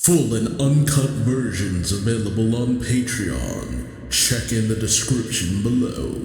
Full and uncut versions available on Patreon. Check in the description below.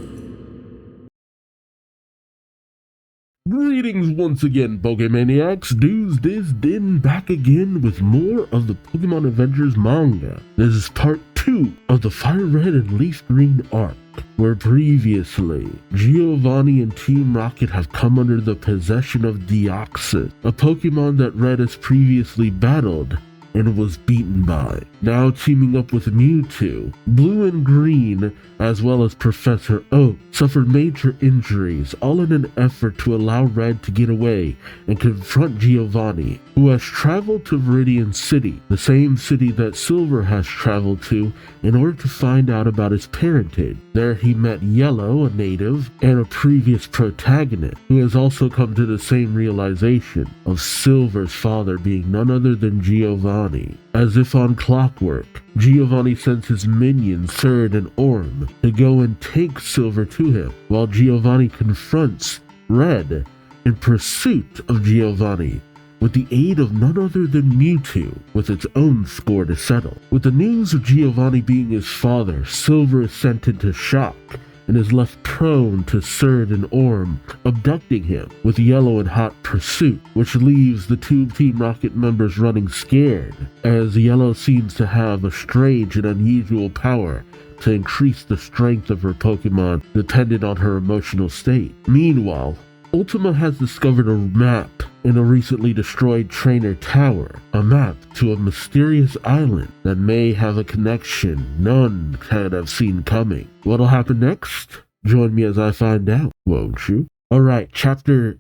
Greetings once again, Pokemaniacs. Duuz-Diz-Din back again with more of the Pokemon Adventures manga. This is part 2 of the Fire Red and Leaf Green arc, where previously, Giovanni and Team Rocket have come under the possession of Deoxys, a Pokemon that Red has previously battled and was beaten by. Now teaming up with Mewtwo, Blue and Green, as well as Professor Oak, suffered major injuries, all in an effort to allow Red to get away and confront Giovanni, who has traveled to Viridian City, the same city that Silver has traveled to, in order to find out about his parentage. There he met Yellow, a native, and a previous protagonist, who has also come to the same realization of Silver's father being none other than Giovanni. As if on clockwork, Giovanni sends his minions, Surd and Orm, to go and take Silver to him, while Giovanni confronts Red in pursuit of Giovanni, with the aid of none other than Mewtwo, with its own score to settle. With the news of Giovanni being his father, Silver is sent into shock and is left prone to Surd and Orm abducting him, with Yellow in hot pursuit, which leaves the two Team Rocket members running scared, as Yellow seems to have a strange and unusual power to increase the strength of her Pokemon dependent on her emotional state. Meanwhile, Ultima has discovered a map in a recently destroyed trainer tower, a map to a mysterious island that may have a connection none could have seen coming. What'll happen next? Join me as I find out, won't you? Alright, Adventure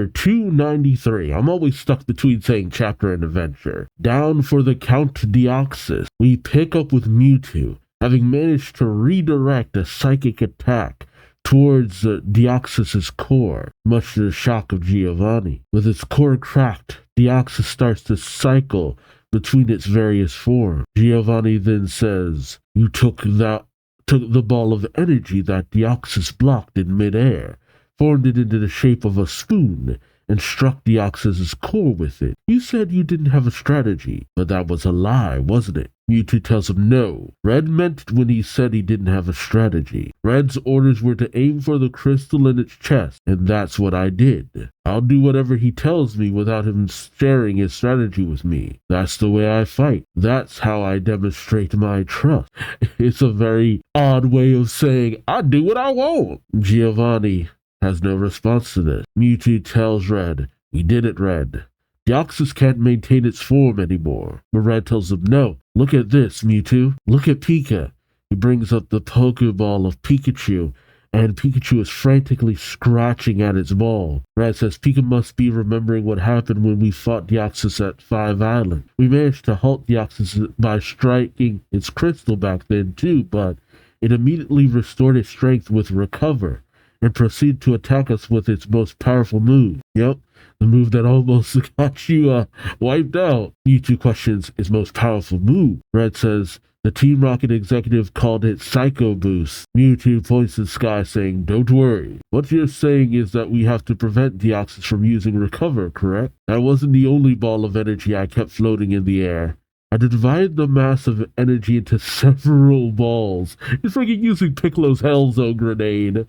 293. I'm always stuck between saying chapter and adventure. Down for the Count Deoxys. We pick up with Mewtwo, having managed to redirect a psychic attack towards Deoxys' core, much to the shock of Giovanni. With its core cracked, Deoxys starts to cycle between its various forms. Giovanni then says, "You took the ball of energy that Deoxys blocked in midair, formed it into the shape of a spoon, and struck Deoxys' core with it. You said you didn't have a strategy, but that was a lie, wasn't it?" Mewtwo tells him no. Red meant it when he said he didn't have a strategy. Red's orders were to aim for the crystal in its chest, and that's what I did. I'll do whatever he tells me without him sharing his strategy with me. That's the way I fight. That's how I demonstrate my trust. It's a very odd way of saying, I do what I want. Giovanni has no response to this. Mewtwo tells Red, "We did it, Red. Deoxys can't maintain its form anymore." But Red tells him, "No, look at this, Mewtwo. Look at Pika." He brings up the Pokeball of Pikachu, and Pikachu is frantically scratching at its ball. Red says Pika must be remembering what happened when we fought Deoxys at Five Island. We managed to halt Deoxys by striking its crystal back then too, but it immediately restored its strength with Recover and proceeded to attack us with its most powerful move. Yep, the move that almost got you wiped out. Mewtwo questions its most powerful move. Red says the Team Rocket executive called it Psycho Boost. Mewtwo points to the sky saying, "Don't worry. What you're saying is that we have to prevent Deoxys from using Recover, correct? That wasn't the only ball of energy I kept floating in the air. I divided the mass of energy into several balls." It's like using Piccolo's Hellzone grenade.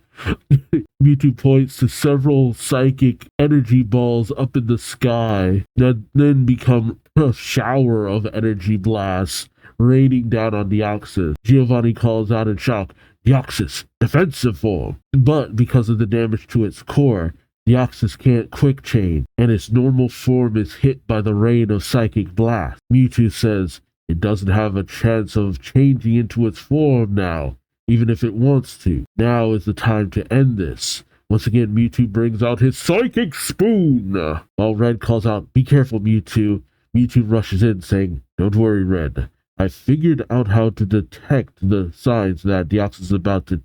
Mewtwo points to several psychic energy balls up in the sky that then become a shower of energy blasts raining down on Deoxys. Giovanni calls out in shock, "Deoxys, defensive form!" But because of the damage to its core, Deoxys can't quick change, and its normal form is hit by the rain of psychic blast. Mewtwo says it doesn't have a chance of changing into its form now, even if it wants to. Now is the time to end this. Once again, Mewtwo brings out his psychic spoon. While Red calls out, "Be careful, Mewtwo." Mewtwo rushes in, saying, "Don't worry, Red. I figured out how to detect the signs that Deoxys is about to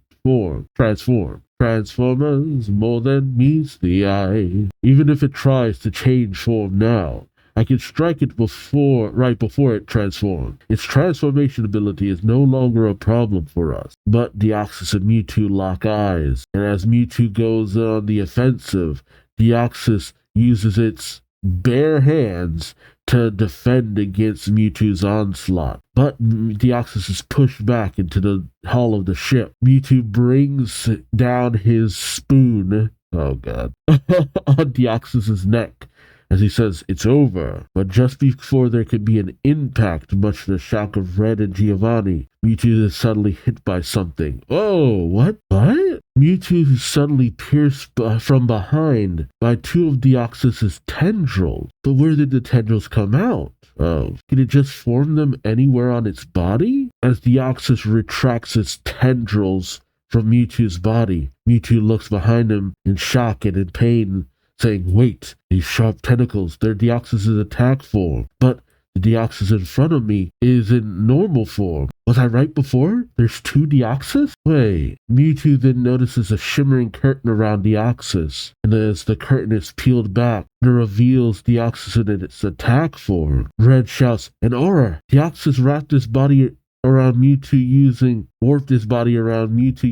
transform. Transformers more than meets the eye. Even if it tries to change form now, I can strike it right before it transforms. Its transformation ability is no longer a problem for us." But Deoxys and Mewtwo lock eyes, and as Mewtwo goes on the offensive, Deoxys uses its bare hands to defend against Mewtwo's onslaught. But Deoxys is pushed back into the hull of the ship. Mewtwo brings down his spoon, oh god, on Deoxys' neck as he says, "It's over." But just before there could be an impact, much to the shock of Red and Giovanni, Mewtwo is suddenly hit by something. Oh, what? What? Mewtwo is suddenly pierced from behind by two of Deoxys' tendrils. But where did the tendrils come out? Oh, can it just form them anywhere on its body? As Deoxys retracts its tendrils from Mewtwo's body, Mewtwo looks behind him in shock and in pain, saying, "Wait, these sharp tentacles, they're Deoxys' attack form. But the Deoxys in front of me is in normal form. Was I right before? There's two Deoxys? Wait." Mewtwo then notices a shimmering curtain around Deoxys, and as the curtain is peeled back, it reveals Deoxys in its attack form. Red shouts, "An aura!" Deoxys warped his body around Mewtwo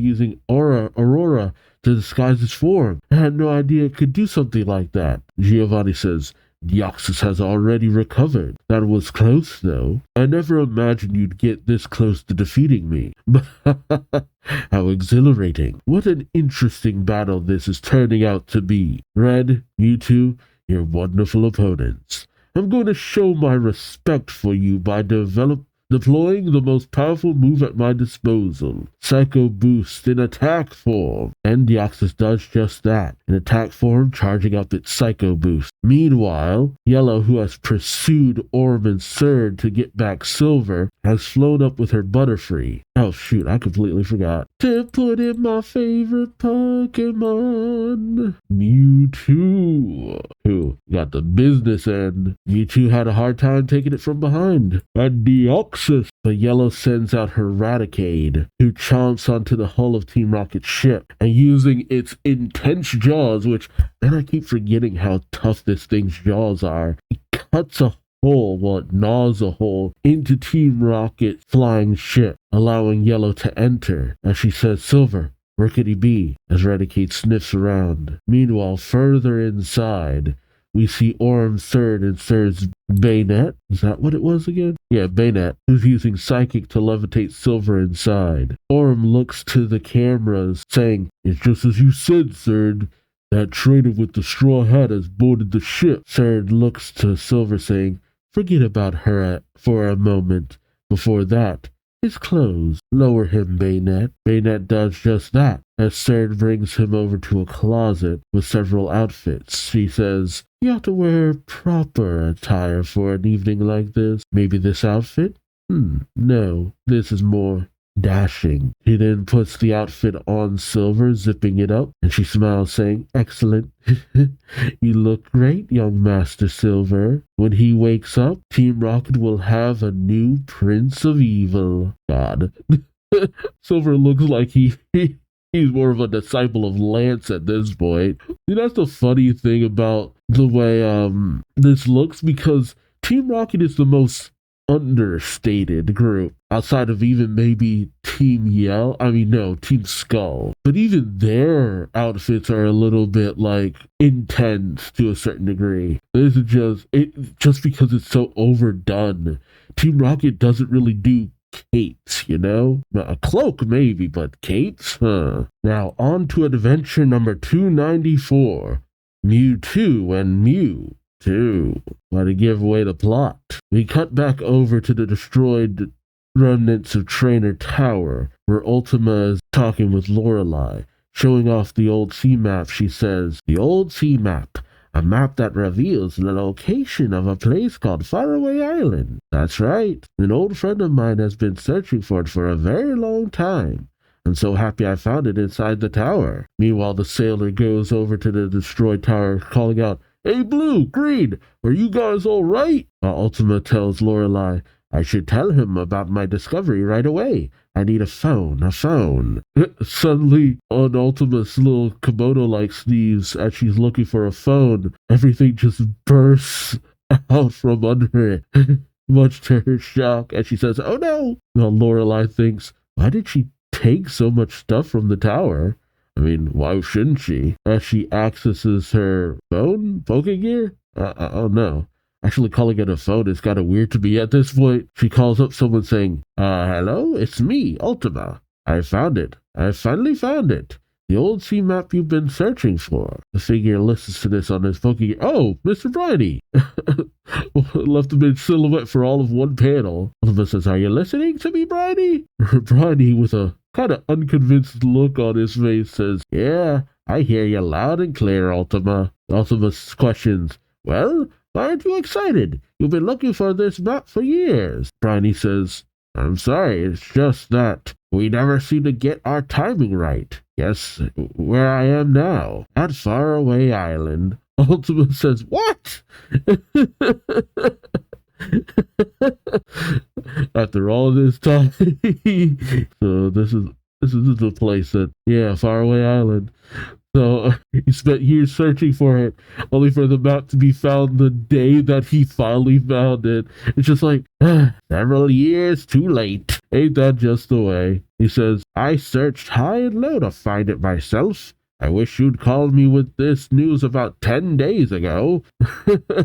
using Aurora to disguise its form. I had no idea it could do something like that. Giovanni says, "Deoxys has already recovered. That was close, though. I never imagined you'd get this close to defeating me." How exhilarating. What an interesting battle this is turning out to be. Red, Mewtwo, you're wonderful opponents. I'm going to show my respect for you by deploying the most powerful move at my disposal, Psycho Boost in attack form. And Deoxys does just that, in attack form, charging up its Psycho Boost. Meanwhile, Yellow, who has pursued Orm and Surd to get back Silver, has flown up with her Butterfree. Oh shoot, I completely forgot to put in my favorite Pokémon, Mewtwo, who got the business end. Mewtwo had a hard time taking it from behind. And Deoxys, but Yellow sends out her Raticade, who chomps onto the hull of Team Rocket's ship, and using its intense jaws, which, man, I keep forgetting how tough this thing's jaws are, it cuts a hole, well, it gnaws a hole into Team Rocket's flying ship, allowing Yellow to enter. As she says, "Silver, where could he be?" as Raticate sniffs around. Meanwhile, further inside, we see Orm, Surd, and Surd's Bayonet. Is that what it was again? Yeah, Bayonet, who's using Psychic to levitate Silver inside. Orm looks to the cameras, saying, "It's just as you said, Surd. That trader with the straw hat has boarded the ship." Surd looks to Silver, saying, "Forget about her for a moment. Before that, his clothes. Lower him, Bayonet." Bayonet does just that, as Surd brings him over to a closet with several outfits. She says, "You have to wear proper attire for an evening like this. Maybe this outfit? No, this is more dashing." He then puts the outfit on Silver, zipping it up, and she smiles, saying, "Excellent. You look great, young Master Silver. When he wakes up, Team Rocket will have a new Prince of Evil." God. Silver looks like he's more of a disciple of Lance at this point. See, that's the funny thing about the way this looks, because Team Rocket is the most understated group outside of even maybe Team Skull. But even their outfits are a little bit like intense to a certain degree. This is just because it's so overdone. Team Rocket doesn't really do capes, you know? A cloak maybe, but capes? Now on to adventure number 294, Mewtwo and Mew 2. Why to give away the plot. We cut back over to the destroyed remnants of Trainer Tower, where Ultima is talking with Lorelei. Showing off the old sea map, she says, "The old sea map. A map that reveals the location of a place called Faraway Island. That's right. An old friend of mine has been searching for it for a very long time. I'm so happy I found it inside the tower." Meanwhile, the sailor goes over to the destroyed tower, calling out, "Hey, Blue, Green, are you guys all right?" While Ultima tells Lorelei, "I should tell him about my discovery right away. I need a phone. Suddenly, on Ultima's little Komodo-like sleeves, as she's looking for a phone, everything just bursts out from under it, much to her shock, as she says, "Oh no!" Now Lorelei thinks, why did she take so much stuff from the tower? I mean, why shouldn't she? As she accesses her phone, Pokegear? Oh no. Actually calling it a phone is kind of weird to me at this point. She calls up someone saying, hello, it's me, Ultima. I found it. I finally found it. The old sea map you've been searching for. The figure listens to this on his Poké. Oh, Mr. Bridie! Left him in silhouette for all of one panel. Ultima says, are you listening to me, Bridie? Bridie, with a kind of unconvinced look on his face, says, yeah, I hear you loud and clear, Ultima. Ultima questions, well, why aren't you excited? You've been looking for this map for years. Bridie says, I'm sorry, it's just that we never seem to get our timing right. Yes, where I am now, at Faraway Island. Ultima says, what? After all this time. So this is the place that, yeah, Faraway Island. So he spent years searching for it, only for the map to be found the day that he finally found it. It's just like, several years too late. Ain't that just the way? He says, I searched high and low to find it myself. I wish you'd called me with this news about 10 days ago.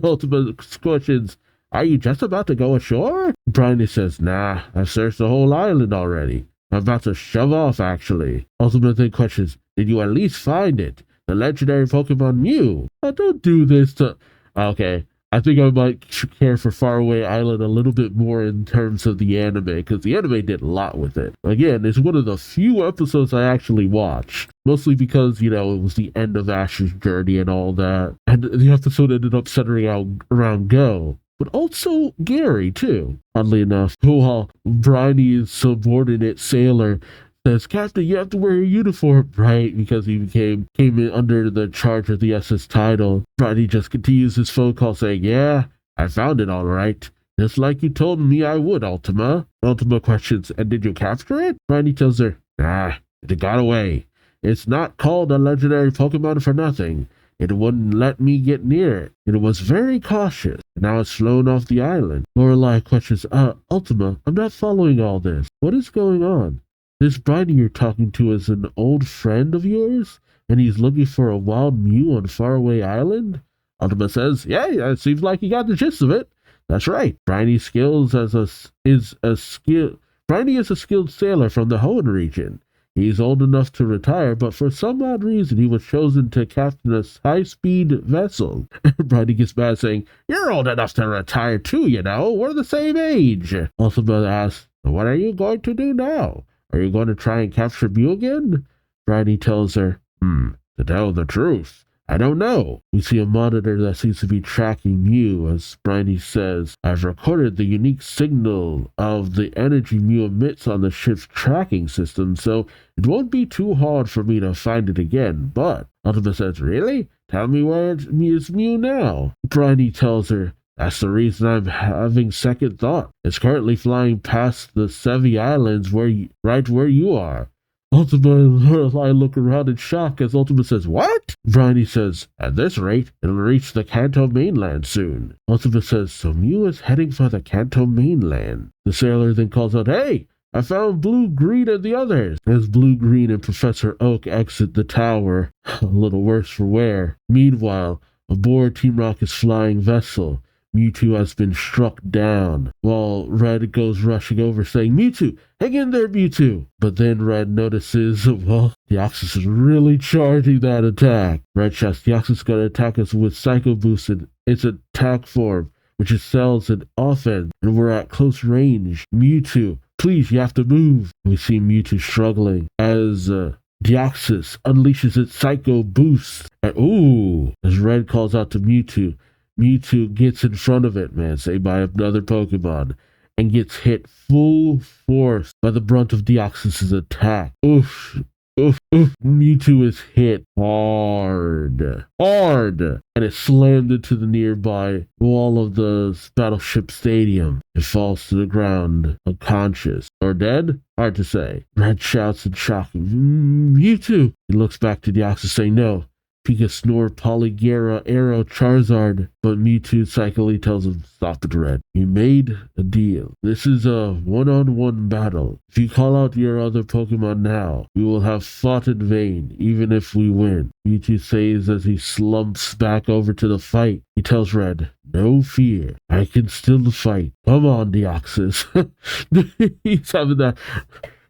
Ultima questions, are you just about to go ashore? Bridie says, nah, I've searched the whole island already. I'm about to shove off, actually. Ultima then questions, did you at least find it? The legendary Pokemon Mew. Oh, don't do this to... Okay, I think I might care for Faraway Island a little bit more in terms of the anime, because the anime did a lot with it. Again, it's one of the few episodes I actually watched. Mostly because, you know, it was the end of Ash's journey and all that. And the episode ended up centering around Go. But also Gary, too. Oddly enough, while Bridie's subordinate sailor says, Captain, you have to wear a uniform, right? Because he came in under the charge of the SS title. Bridie just continues his phone call saying, yeah, I found it all right. Just like you told me I would, Ultima. Ultima questions, and did you capture it? Bridie tells her, nah, it got away. It's not called a legendary Pokemon for nothing. It wouldn't let me get near it. It was very cautious. Now it's flown off the island. Lorelei questions, Ultima, I'm not following all this. What is going on? This Bridie you're talking to is an old friend of yours? And he's looking for a wild Mew on Faraway Island? Ultima says, yeah, it seems like you got the gist of it. That's right. Bridie is a skilled sailor from the Hoenn region. He's old enough to retire, but for some odd reason he was chosen to captain a high-speed vessel. Bridie gets mad saying, you're old enough to retire too, you know. We're the same age. Ultima asks, what are you going to do now? Are you going to try and capture Mew again? Bridie tells her, to tell the truth, I don't know. We see a monitor that seems to be tracking Mew. As Bridie says, I've recorded the unique signal of the energy Mew emits on the ship's tracking system, so it won't be too hard for me to find it again. But Ultima says, really? Tell me where is Mew now? Bridie tells her, that's the reason I'm having second thought. It's currently flying past the Sevi Islands right where you are. Ultima and Lorelei look around in shock as Ultima says, what? Bridie says, at this rate, it'll reach the Kanto mainland soon. Ultima says, so Mew is heading for the Kanto mainland. The sailor then calls out, hey, I found Blue, Green, and the others. As Blue, Green, and Professor Oak exit the tower, a little worse for wear. Meanwhile, aboard Team Rocket's flying vessel, Mewtwo has been struck down, while Red goes rushing over saying, Mewtwo, hang in there, Mewtwo! But then Red notices, well, Deoxys is really charging that attack. Red shouts, Deoxys is going to attack us with Psycho Boost in its attack form, which excels in offense, and we're at close range. Mewtwo, please, you have to move. We see Mewtwo struggling as Deoxys unleashes its Psycho Boost. And as Red calls out to Mewtwo, Mewtwo gets in front of it, saved by another Pokemon, and gets hit full force by the brunt of Deoxys' attack. Oof. Mewtwo is hit hard, and it slammed into the nearby wall of the Battleship Stadium. It falls to the ground, unconscious. Or dead? Hard to say. Red shouts in shock, Mewtwo! He looks back to Deoxys saying, no, Pika Snore, Polygara, Arrow, Charizard, but Mewtwo psychically tells him, stop it, Red. You made a deal. This is a one-on-one battle. If you call out your other Pokemon now, we will have fought in vain, even if we win. Mewtwo says as he slumps back over to the fight. He tells Red, no fear. I can still fight. Come on, Deoxys. He's having that.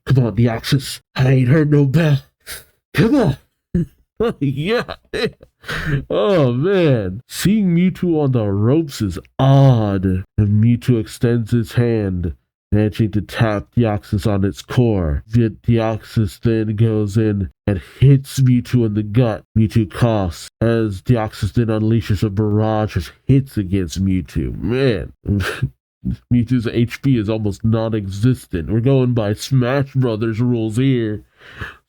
Come on, Deoxys. I ain't heard no bell. Come on. Yeah. Oh, man. Seeing Mewtwo on the ropes is odd. And Mewtwo extends his hand, managing to tap Deoxys on its core. Yet Deoxys then goes in and hits Mewtwo in the gut. Mewtwo coughs as Deoxys then unleashes a barrage of hits against Mewtwo. Man. Mewtwo's HP is almost non-existent. We're going by Smash Brothers rules here.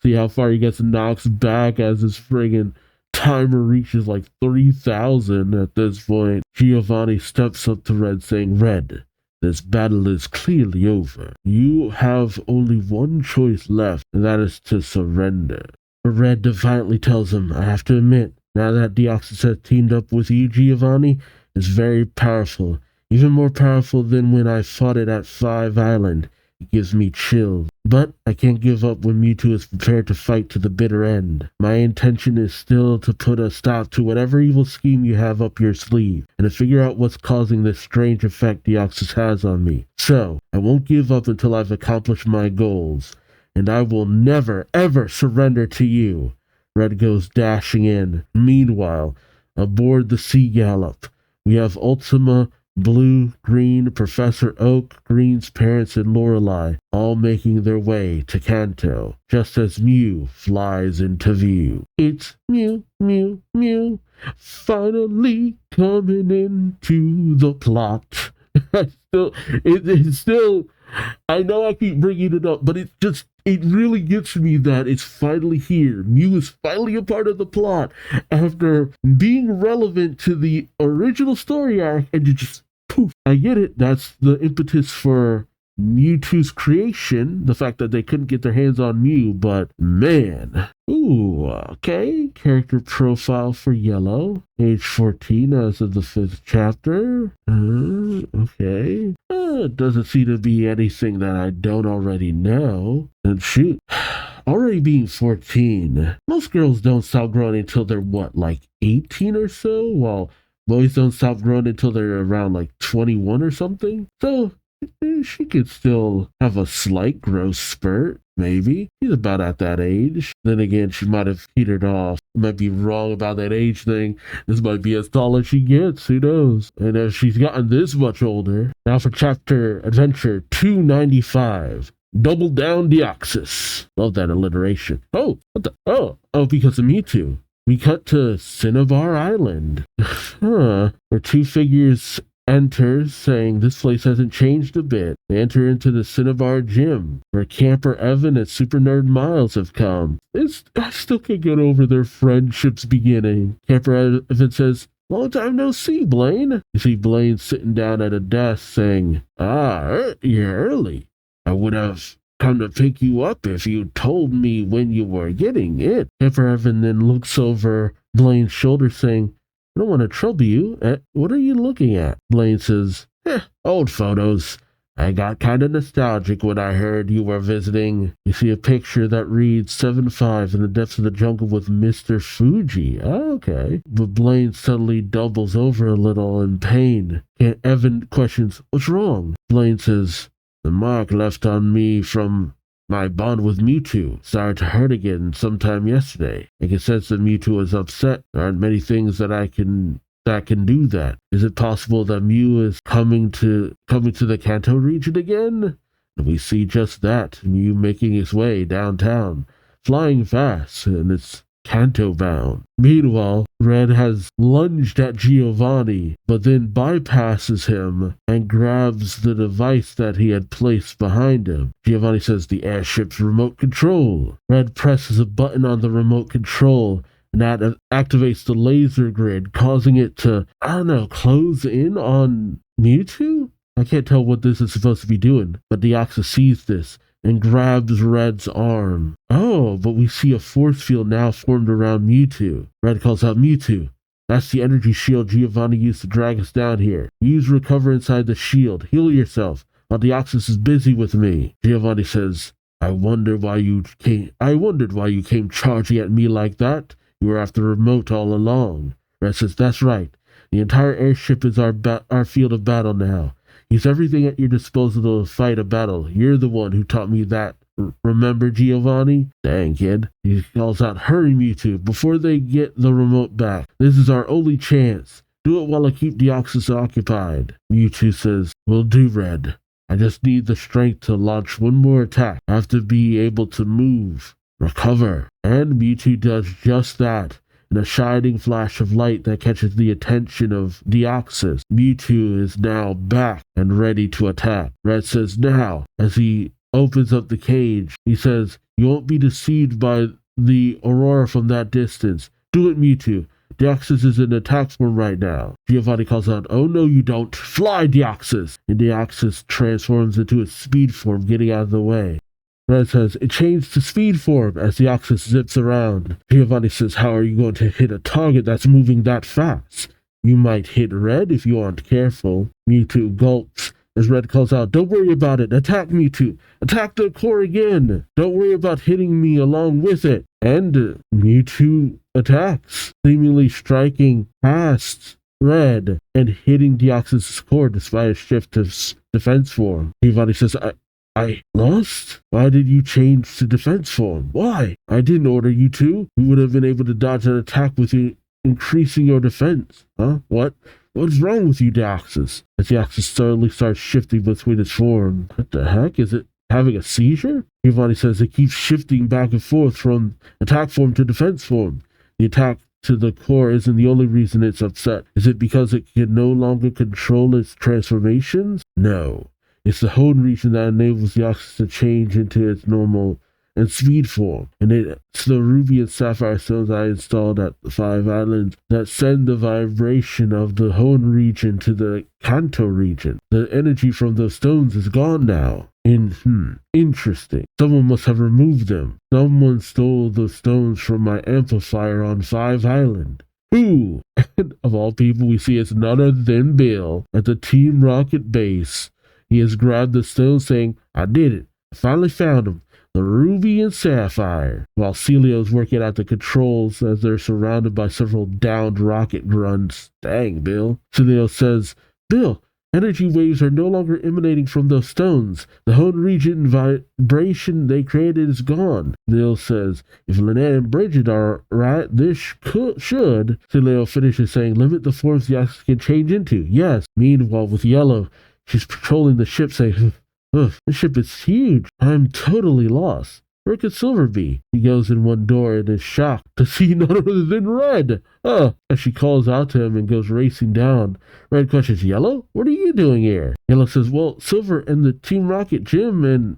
See how far he gets knocked back as his friggin' timer reaches like 3,000 at this point. Giovanni steps up to Red saying, Red, this battle is clearly over. You have only one choice left, and that is to surrender. But Red defiantly tells him, I have to admit, now that Deoxys has teamed up with you, Giovanni, it's very powerful. Even more powerful than when I fought it at 5 Island. It gives me chills. But I can't give up when Mewtwo is prepared to fight to the bitter end. My intention is still to put a stop to whatever evil scheme you have up your sleeve, and to figure out what's causing this strange effect Deoxys has on me. So, I won't give up until I've accomplished my goals, and I will never, ever surrender to you. Red goes dashing in. Meanwhile, aboard the Sea Gallop, we have Ultima, Blue, Green, Professor Oak, Green's parents, and Lorelei all making their way to Kanto, just as Mew flies into view. It's Mew, Mew, Mew, finally coming into the plot. It's still, I know I keep bringing it up, but it really gets me that it's finally here. Mew is finally a part of the plot after being relevant to the original story arc, and you just poof. I get it. That's the impetus for Mewtwo's creation, the fact that they couldn't get their hands on Mew, but man. Ooh, okay. Character profile for Yellow. Age 14 as of the 5th chapter. Okay. Doesn't seem to be anything that I don't already know. And shoot. Already being 14, most girls don't stop growing until they're what, like 18 or so? While boys don't stop growing until they're around like 21 or something. So she could still have a slight growth spurt, maybe. She's about at that age. Then again, she might have petered off. Might be wrong about that age thing. This might be as tall as she gets, who knows? And if she's gotten this much older. Now for chapter adventure 295. Double Down Deoxys. Love that alliteration. Oh, what the? Oh, because of Mewtwo. We cut to Cinnabar Island. Where two figures enter, saying this place hasn't changed a bit. They enter into the Cinnabar gym, where Camper Evan and Super Nerd Miles have come. I still can't get over their friendship's beginning. Camper Evan says, long time no see, Blaine. You see Blaine sitting down at a desk saying, you're early. I would have come to pick you up if you told me when you were getting it. Camper Evan then looks over Blaine's shoulder saying, I don't want to trouble you. What are you looking at? Blaine says, old photos. I got kind of nostalgic when I heard you were visiting. You see a picture that reads 7-5 in the depths of the jungle with Mr. Fuji. Oh, okay. But Blaine suddenly doubles over a little in pain. Evan questions, what's wrong? Blaine says, the mark left on me from my bond with Mewtwo started to hurt again sometime yesterday. I can sense that Mewtwo is upset. There aren't many things that can do that. Is it possible that Mew is coming to the Kanto region again? And we see just that, Mew making his way downtown, flying fast, and it's Kanto bound. Meanwhile, Red has lunged at Giovanni, but then bypasses him and grabs the device that he had placed behind him. Giovanni says the airship's remote control. Red presses a button on the remote control, and that activates the laser grid, causing it to, close in on Mewtwo? I can't tell what this is supposed to be doing, but Deoxys sees this and grabs Red's arm. Oh, but we see a force field now formed around Mewtwo. Red calls out, Mewtwo, that's the energy shield Giovanni used to drag us down here. Use recover inside the shield. Heal yourself while Deoxys is busy with me. Giovanni says, I wondered why you came charging at me like that. You were after the remote all along. Red says, that's right. The entire airship is our field of battle now. Use everything at your disposal to fight a battle. You're the one who taught me that. Remember, Giovanni? Dang, kid. He calls out, hurry, Mewtwo, before they get the remote back. This is our only chance. Do it while I keep Deoxys occupied. Mewtwo says, will do, Red. I just need the strength to launch one more attack. I have to be able to move. Recover. And Mewtwo does just that. In a shining flash of light that catches the attention of Deoxys, Mewtwo is now back and ready to attack. Red says now, as he opens up the cage, he says, you won't be deceived by the aurora from that distance. Do it, Mewtwo. Deoxys is in attack form right now. Giovanni calls out, oh no you don't. Fly, Deoxys! And Deoxys transforms into its speed form, getting out of the way. Red says, it changed to speed form as Deoxys zips around. Giovanni says, how are you going to hit a target that's moving that fast? You might hit Red if you aren't careful. Mewtwo gulps as Red calls out, don't worry about it. Attack, Mewtwo. Attack the core again. Don't worry about hitting me along with it. And Mewtwo attacks, seemingly striking past Red and hitting Deoxys' core despite a shift of defense form. Giovanni says, I lost? Why did you change to defense form? Why? I didn't order you to. You would have been able to dodge an attack with you increasing your defense. Huh? What? What's wrong with you, Deoxys? As Deoxys slowly starts shifting between its form. What the heck? Is it having a seizure? Giovanni says it keeps shifting back and forth from attack form to defense form. The attack to the core isn't the only reason it's upset. Is it because it can no longer control its transformations? No. It's the hone region that enables Deoxys to change into its normal and speed form. And it's the ruby and sapphire stones I installed at the 5 islands that send the vibration of the hone region to the Kanto region. The energy from those stones is gone now. Interesting. Someone must have removed them. Someone stole the stones from my amplifier on 5 Island. Who? And of all people, we see it's none other than Bill at the Team Rocket base. He has grabbed the stone, saying, I did it. I finally found them. The ruby and sapphire. While Celio's working at the controls as they're surrounded by several downed rocket grunts. Dang, Bill. Celio says, Bill, energy waves are no longer emanating from those stones. The whole region vibration they created is gone. Bill says, if Lynette and Bridget are right, this should. Celio finishes saying, limit the forms the Deoxys can change into. Yes. Meanwhile, with Yellow, she's patrolling the ship, saying, the ship is huge. I'm totally lost. Where could Silver be? He goes in one door and is shocked to see none other than Red. As she calls out to him and goes racing down. Red questions, Yellow? What are you doing here? Yellow says, well, Silver and the Team Rocket Gym and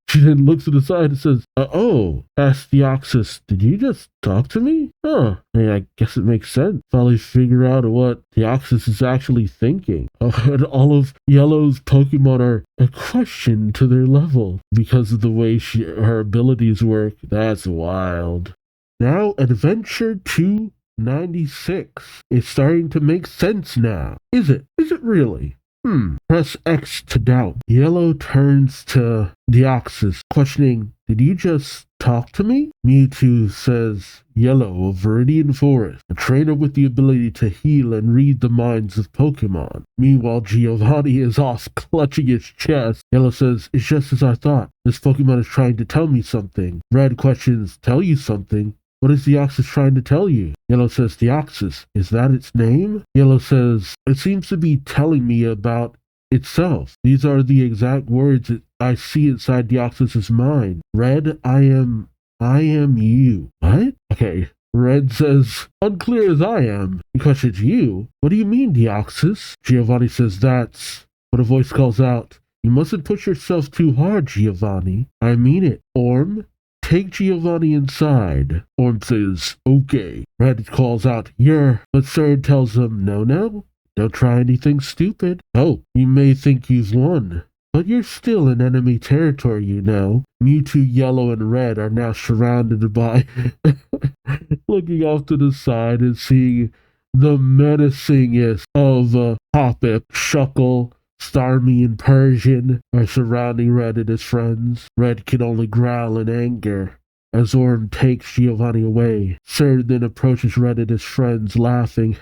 she then looks to the side and says, asked Deoxys, did you just talk to me? I guess it makes sense. Finally figure out what Deoxys is actually thinking. And all of Yellow's Pokemon are a question to their level because of the way her abilities work. That's wild. Now, Adventure 296. It's starting to make sense now. Is it? Is it really? Press X to doubt. Yellow turns to Deoxys, questioning, did you just talk to me? Mewtwo says, Yellow of Viridian Forest, a trainer with the ability to heal and read the minds of Pokemon. Meanwhile, Giovanni is off clutching his chest. Yellow says, it's just as I thought. This Pokemon is trying to tell me something. Red questions, tell you something? What is Deoxys trying to tell you? Yellow says, Deoxys, is that its name? Yellow says, it seems to be telling me about itself. These are the exact words that I see inside Deoxys' mind. Red, I am you. What? Okay. Red says, unclear as I am. He questions, you? What do you mean, Deoxys? Giovanni says, that's... But a voice calls out, you mustn't push yourself too hard, Giovanni. I mean it. Orm? Take Giovanni inside. Orm says, okay. Red calls out, but Third tells him, no, don't try anything stupid. Oh, you may think you've won, But you're still in enemy territory, you know. Mewtwo Yellow and Red are now surrounded by looking off to the side and seeing the menacingest of Hoppip, Shuckle, Starmie, and Persian are surrounding Red and his friends. Red can only growl in anger as Orm takes Giovanni away. Sir then approaches Red and his friends, laughing.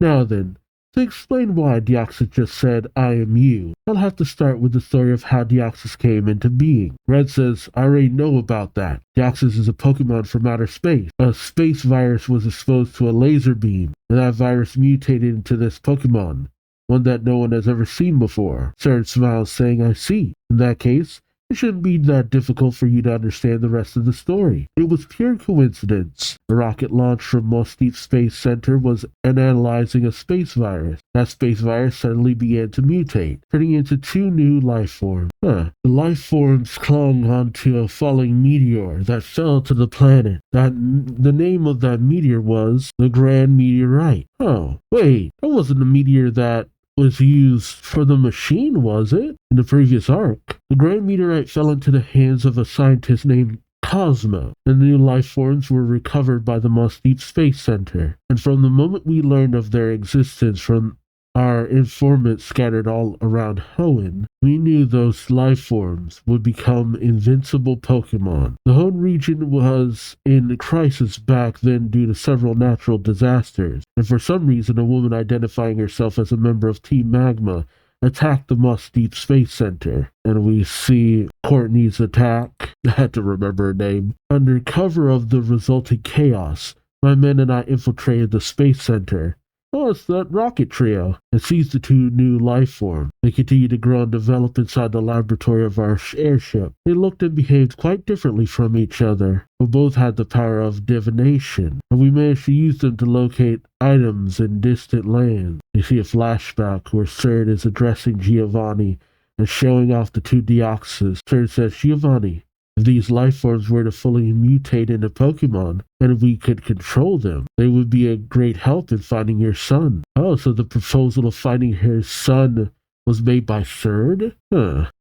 Now then, to explain why Deoxys just said, I am you, I'll have to start with the story of how Deoxys came into being. Red says, I already know about that. Deoxys is a Pokemon from outer space. A space virus was exposed to a laser beam, and that virus mutated into this Pokemon, one that no one has ever seen before. Sir smiles, saying, I see. In that case, it shouldn't be that difficult for you to understand the rest of the story. It was pure coincidence. The rocket launched from Moss Deep Space Center was analyzing a space virus. That space virus suddenly began to mutate, turning into 2 new life forms. The life forms clung onto a falling meteor that fell to the planet. The name of that meteor was the Grand Meteorite. Oh, wait, that wasn't a meteor that was used for the machine, was it? In the previous arc, the Grand Meteorite fell into the hands of a scientist named Cosmo, and the new life forms were recovered by the Moss Deep Space Center. And from the moment we learned of their existence from our informants scattered all around Hoenn, we knew those life forms would become invincible Pokemon. The Hoenn region was in crisis back then due to several natural disasters, and for some reason a woman identifying herself as a member of Team Magma attacked the Moss Deep Space Center. And we see Courtney's attack, I had to remember her name. Under cover of the resulting chaos, my men and I infiltrated the Space Center. Oh, it's that rocket trio, and seized the 2 new life forms. They continued to grow and develop inside the laboratory of our airship. They looked and behaved quite differently from each other, but both had the power of divination, and we managed to use them to locate items in distant lands. You see a flashback where Cerd is addressing Giovanni and showing off the 2 Deoxys. Cerd says, Giovanni, if these life forms were to fully mutate into Pokemon, and we could control them, they would be a great help in finding your son. Oh, so the proposal of finding her son was made by Cerd?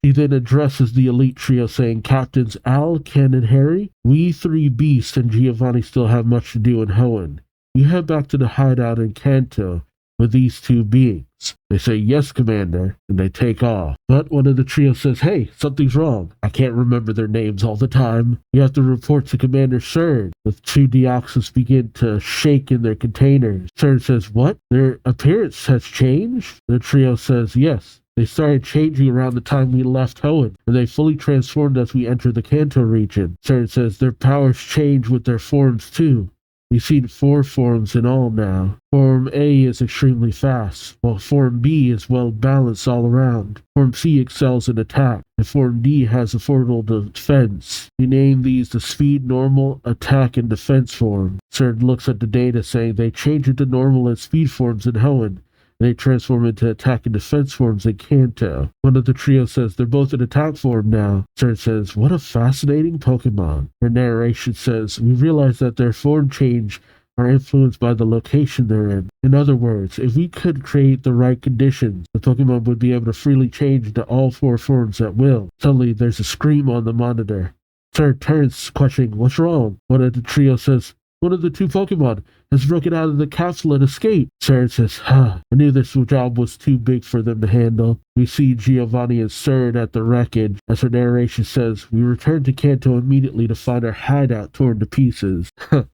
He then addresses the elite trio saying, Captains Al, Ken, and Harry, we 3 beasts and Giovanni still have much to do in Hoenn. You head back to the hideout in Kanto with these 2 beings. They say, yes, Commander, and they take off. But one of the trio says, hey, something's wrong. I can't remember their names all the time. You have to report to Commander Cerd. The 2 Deoxys begin to shake in their containers. Cerd says, what? Their appearance has changed? The trio says, yes. They started changing around the time we left Hoenn, and they fully transformed as we entered the Kanto region. Cerd says, their powers change with their forms too. We've seen 4 forms in all now. Form A is extremely fast, while Form B is well balanced all around. Form C excels in attack, and Form D has a formidable defense. We name these the Speed, Normal, Attack, and Defense form. Cerd looks at the data saying they change into Normal and Speed forms in Hoenn. They transform into attack and defense forms in Kanto. One of the trio says they're both in attack form now. Cerd says, what a fascinating Pokemon. Her narration says, we realize that their form change are influenced by the location they're in. In other words, if we could create the right conditions, the Pokemon would be able to freely change into all 4 forms at will. Suddenly, there's a scream on the monitor. Cerd turns, questioning, what's wrong? One of the trio says, one of the 2 Pokemon has broken out of the capsule and escaped. Cerd says, I knew this job was too big for them to handle. We see Giovanni and Cerd at the wreckage. As her narration says, we returned to Kanto immediately to find our hideout torn to pieces.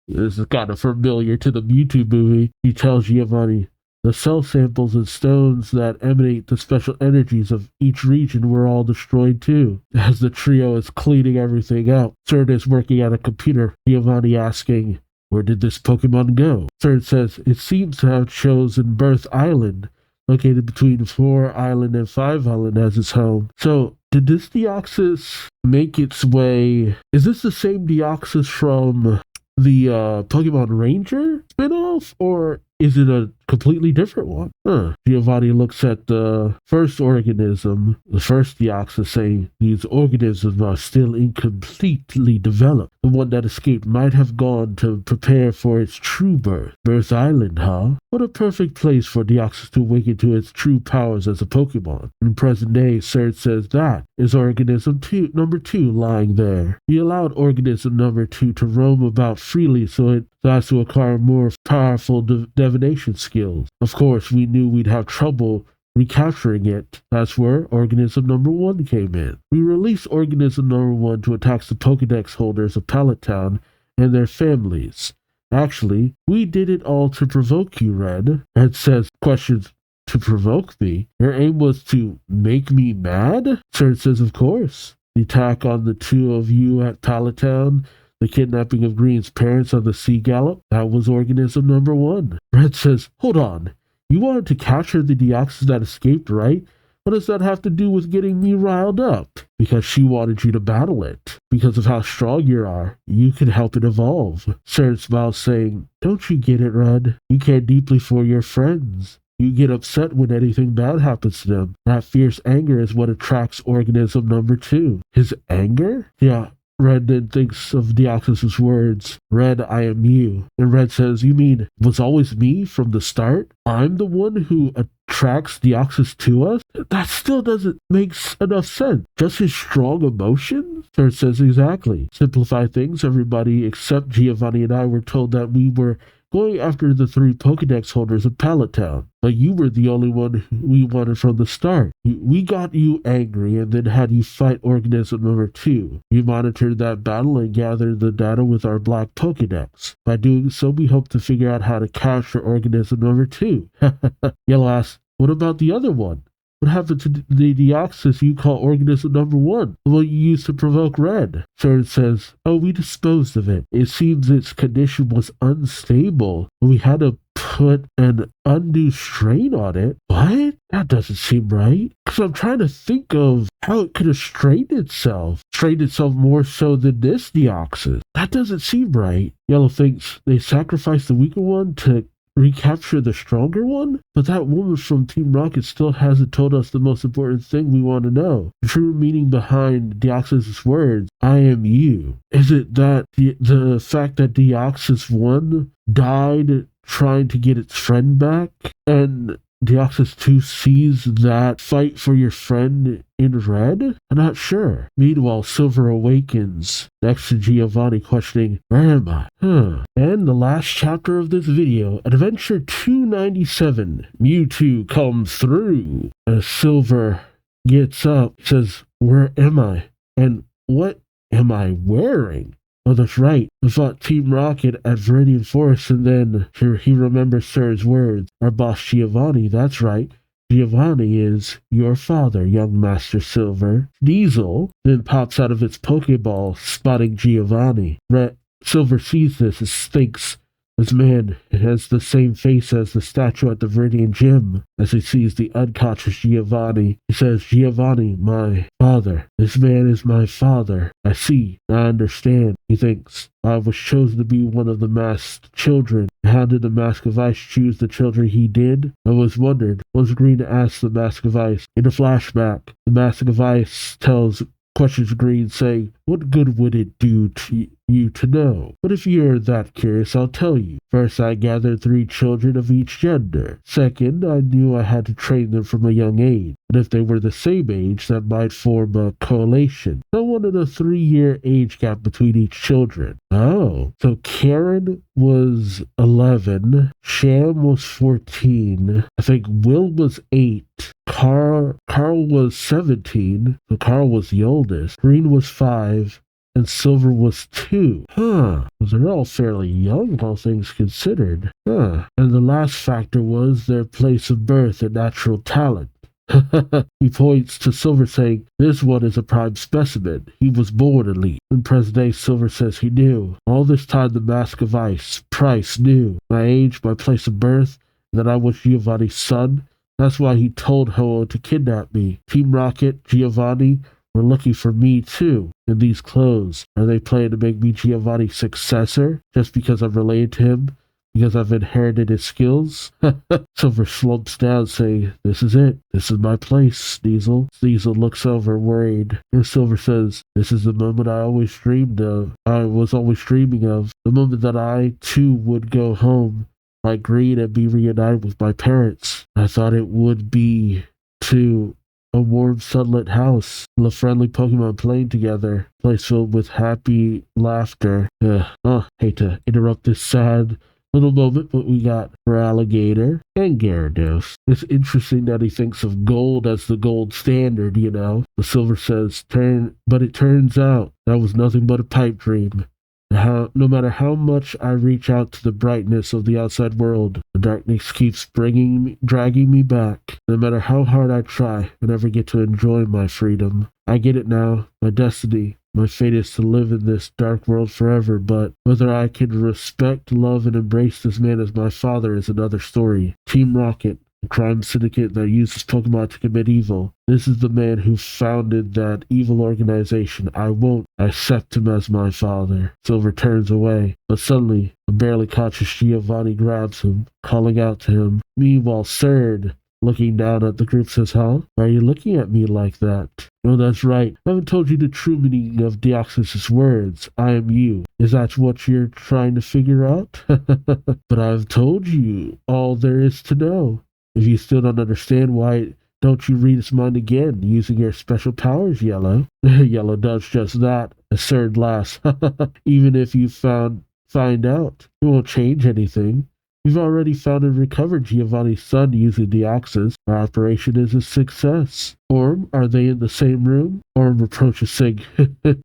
This is kind of familiar to the Mewtwo movie. He tells Giovanni, the cell samples and stones that emanate the special energies of each region were all destroyed too. As the trio is cleaning everything out, Cerd is working at a computer. Giovanni asking, where did this Pokemon go? Cerd says it seems to have chosen Birth Island, located between 4 Island and 5 Island as its home. So, did this Deoxys make its way? Is this the same Deoxys from the Pokemon Ranger spinoff, or is it a completely different one. Giovanni looks at the first organism, the first Deoxys, saying these organisms are still incompletely developed. The one that escaped might have gone to prepare for its true birth. Birth Island, huh? What a perfect place for Deoxys to awaken to its true powers as a Pokemon. In present day, Serge says that is organism number 2 lying there. He allowed organism number 2 to roam about freely so it has to acquire more powerful divination skills. Of course, we knew we'd have trouble recapturing it. That's where organism number 1 came in. We released organism number 1 to attack the Pokedex holders of Pallet Town and their families. Actually, we did it all to provoke you, Red. Red says, questions to provoke me? Your aim was to make me mad? Serge says, of course. The attack on the 2 of you at Pallet Town, the kidnapping of Green's parents on the Sea Gallop, that was organism number 1. Red says, hold on. You wanted to capture the Deoxys that escaped, right? What does that have to do with getting me riled up? Because she wanted you to battle it. Because of how strong you are, you can help it evolve. Serge smiles, saying, don't you get it, Red? You care deeply for your friends. You get upset when anything bad happens to them. That fierce anger is what attracts organism number 2. His anger? Yeah. Red then thinks of Deoxys' words, Red, I am you. And Red says, you mean it was always me from the start? I'm the one who attracts Deoxys to us? That still doesn't make enough sense. Just his strong emotions? Serge says, exactly. Simplify things, everybody except Giovanni and I were told that we were going after the 3 Pokedex holders of Pallet Town. But you were the only one we wanted from the start. We got you angry and then had you fight organism number 2. You monitored that battle and gathered the data with our black Pokedex. By doing so, we hope to figure out how to capture organism number 2. Yellow asks, what about the other one? What happened to the Deoxys you call organism number 1? The one you used to provoke Red? Serge says, oh, we disposed of it. It seems its condition was unstable. We had to put an undue strain on it. What? That doesn't seem right. Because I'm trying to think of how it could have strained itself. Strained itself more so than this Deoxys. That doesn't seem right. Yellow thinks they sacrificed the weaker one to recapture the stronger one? But that woman from Team Rocket still hasn't told us the most important thing we want to know. The true meaning behind Deoxys' words, I am you. Is it that the fact that Deoxys 1 died trying to get its friend back? And Deoxys 2 sees that fight for your friend in Red? I'm not sure. Meanwhile, Silver awakens next to Giovanni, questioning, where am I? And the last chapter of this video, Adventure 297, Mewtwo comes through. As Silver gets up, says, where am I? And what am I wearing? Oh, that's right. I fought Team Rocket at Viridian Forest, and then he remembers Sir's words. Our boss Giovanni, that's right. Giovanni is your father, young Master Silver. Diesel then pops out of its Pokeball, spotting Giovanni. Silver sees this and thinks, this man has the same face as the statue at the Viridian Gym. As he sees the unconscious Giovanni, he says, Giovanni, my father. This man is my father. I see. I understand. He thinks, I was chosen to be one of the masked children. How did the Mask of Ice choose the children he did? I was wondered. Was Green asked the Mask of Ice. In a flashback, the Mask of Ice questions Green, saying, what good would it do to you to know? But if you're that curious, I'll tell you. First, I gathered 3 children of each gender. Second, I knew I had to train them from a young age. And if they were the same age, that might form a correlation. I wanted a 3-year age gap between each children. Oh, so Karen was 11, Sham was 14, I think Will was 8, Carl was 17, so Carl was the oldest, Green was 5, and Silver was 2. They're all fairly young, all things considered. And the last factor was their place of birth and natural talent. He points to Silver, saying, this one is a prime specimen. He was born elite. In present day, Silver says he knew. All this time, the Mask of Ice, Price, knew my age, my place of birth, and that I was Giovanni's son. That's why he told Ho-Oh to kidnap me. Team Rocket, Giovanni, were looking for me too, in these clothes. Are they planning to make me Giovanni's successor, just because I'm related to him? because I've inherited his skills. Silver slumps down, saying, "This is it. This is my place, Diesel." Diesel looks over, worried, and Silver says, "This is the moment I always dreamed of. I was always dreaming of. The moment that I, too, would go home, like Green, and be reunited with my parents. I thought it would be, too, a warm, sunlit house, full of friendly Pokemon playing together, a place filled with happy laughter." Hate to interrupt this sad little moment, but we got Alligator and Gyarados. It's interesting that he thinks of gold as the gold standard, you know. The Silver says, but it turns out that was nothing but a pipe dream. No matter how much I reach out to the brightness of the outside world, the darkness keeps dragging me back. No matter how hard I try, I never get to enjoy my freedom. I get it now. My destiny, my fate is to live in this dark world forever, but whether I can respect, love, and embrace this man as my father is another story. Team Rocket, a crime syndicate that uses Pokemon to commit evil. This is the man who founded that evil organization. I won't accept him as my father. Silver turns away, but suddenly a barely conscious Giovanni grabs him, calling out to him. Meanwhile, Surd, looking down at the group, says, "Huh? Why are you looking at me like that?" "Oh, that's right. I haven't told you the true meaning of Deoxys' words. I am you. Is that what you're trying to figure out?" "But I've told you all there is to know. If you still don't understand, why don't you read his mind again, using your special powers, Yellow?" Yellow does just that. A Surd laughs. "Even if you find out, it won't change anything. We've already found and recovered Giovanni's son using Deoxys. Our operation is a success." "Orm, are they in the same room?" Orm approaches, saying,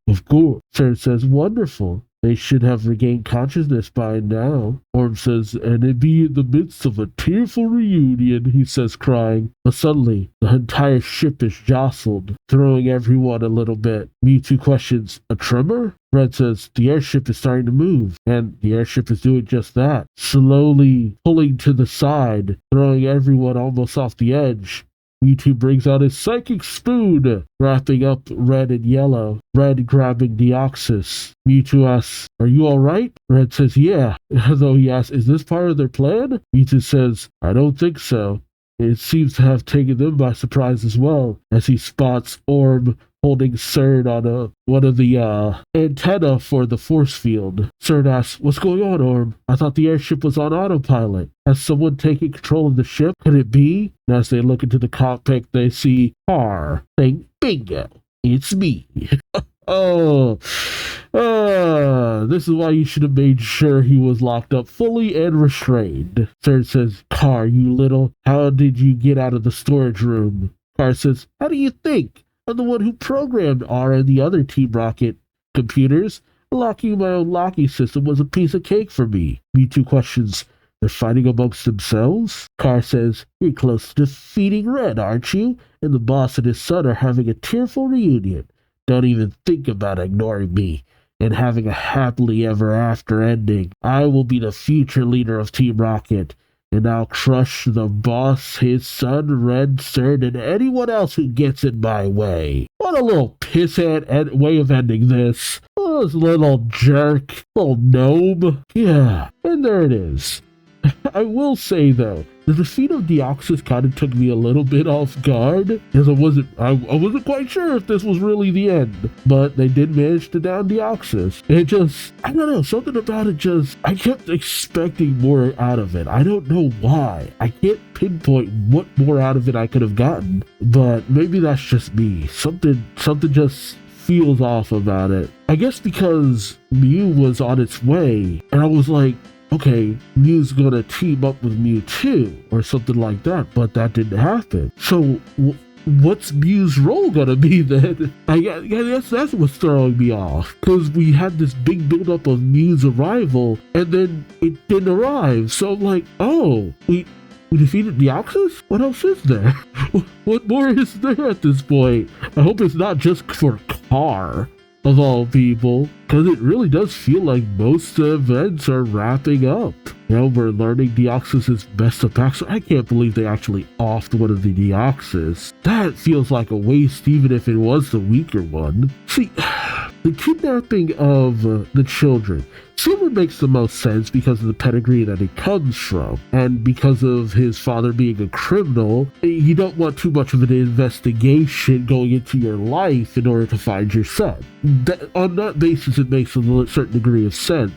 "Of course." Surd says, "Wonderful. They should have regained consciousness by now." Orm says, "And it be in the midst of a tearful reunion," he says, crying. But suddenly, the entire ship is jostled, throwing everyone a little bit. Mewtwo questions, "A tremor?" Red says, "The airship is starting to move," and the airship is doing just that, slowly pulling to the side, throwing everyone almost off the edge. Mewtwo brings out his psychic spoon, wrapping up Red and Yellow. Red grabbing Deoxys. Mewtwo asks, "Are you alright?" Red says, "Yeah." Though he asks, "Is this part of their plan?" Mewtwo says, "I don't think so." It seems to have taken them by surprise as well, as he spots Orm holding Surd on one of the antenna for the force field. Surd asks, "What's going on, Orm? I thought the airship was on autopilot. Has someone taken control of the ship? Could it be?" And as they look into the cockpit, they see Car saying, "Bingo, it's me." This is why you should have made sure he was locked up fully and restrained. Surd says, "Car, you little, how did you get out of the storage room?" Car says, "How do you think? I'm the one who programmed R and the other Team Rocket computers. Locking my own locking system was a piece of cake for me." Mewtwo questions, "They're fighting amongst themselves?" Car says, "You're close to defeating Red, aren't you? And the boss and his son are having a tearful reunion. Don't even think about ignoring me and having a happily ever after ending. I will be the future leader of Team Rocket, and I'll crush the boss, his son, Red, Surd, and anyone else who gets in my way." What a little pissant way of ending this. Oh, this little jerk, little gnome. Yeah, and there it is. I will say, though, the defeat of Deoxys kind of took me a little bit off guard, because I wasn't quite sure if this was really the end, but they did manage to down Deoxys. It just, I don't know, something about it just, I kept expecting more out of it. I don't know why. I can't pinpoint what more out of it I could have gotten, but maybe that's just me. Something just feels off about it. I guess because Mew was on its way, and I was like, okay, Mew's gonna team up with Mewtwo or something like that, but that didn't happen. So what's Mew's role gonna be then? I guess that's what's throwing me off, because we had this big buildup of Mew's arrival, and then it didn't arrive. So I'm like, oh, we defeated Deoxys? What else is there? What more is there at this point? I hope it's not just for Car, of all people, because it really does feel like most events are wrapping up. You know, we're learning Deoxys' best attack, so I can't believe they actually offed one of the Deoxys. That feels like a waste, even if it was the weaker one. See, the kidnapping of the children. Silver makes the most sense because of the pedigree that he comes from, and because of his father being a criminal. You don't want too much of an investigation going into your life in order to find your son. On that basis, it makes a certain degree of sense,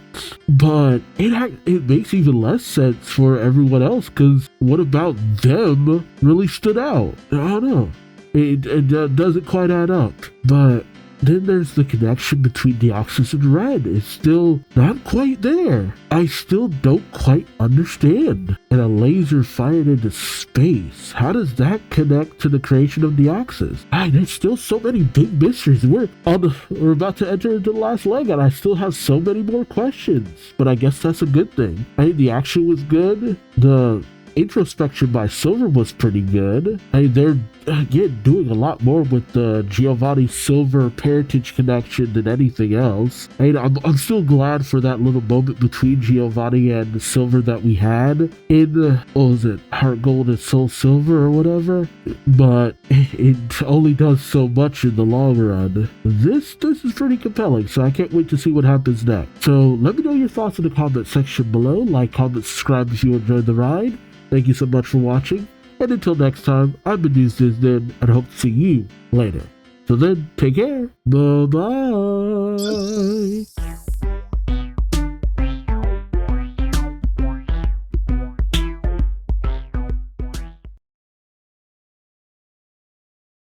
but it makes even less sense for everyone else, because what about them really stood out? I don't know. It doesn't quite add up, but then there's the connection between Deoxys and Red. It's still not quite there. I still don't quite understand. And a laser fired into space. How does that connect to the creation of Deoxys? There's still so many big mysteries. We're about to enter into the last leg, and I still have so many more questions. But I guess that's a good thing. The action was good. The introspection by Silver was pretty good. They're again doing a lot more with the Giovanni Silver parentage connection than anything else. I'm still glad for that little moment between Giovanni and Silver that we had in what was it, Heart Gold and Soul Silver or whatever, but it only does so much in the long run. This is pretty compelling, so I can't wait to see what happens next. So let me know your thoughts in the comment section below. Like, comment, subscribe if you enjoyed the ride. Thank you so much for watching, and until next time, I've been Duuz-Diz-Din, and I hope to see you later. So then, take care. Bye-bye.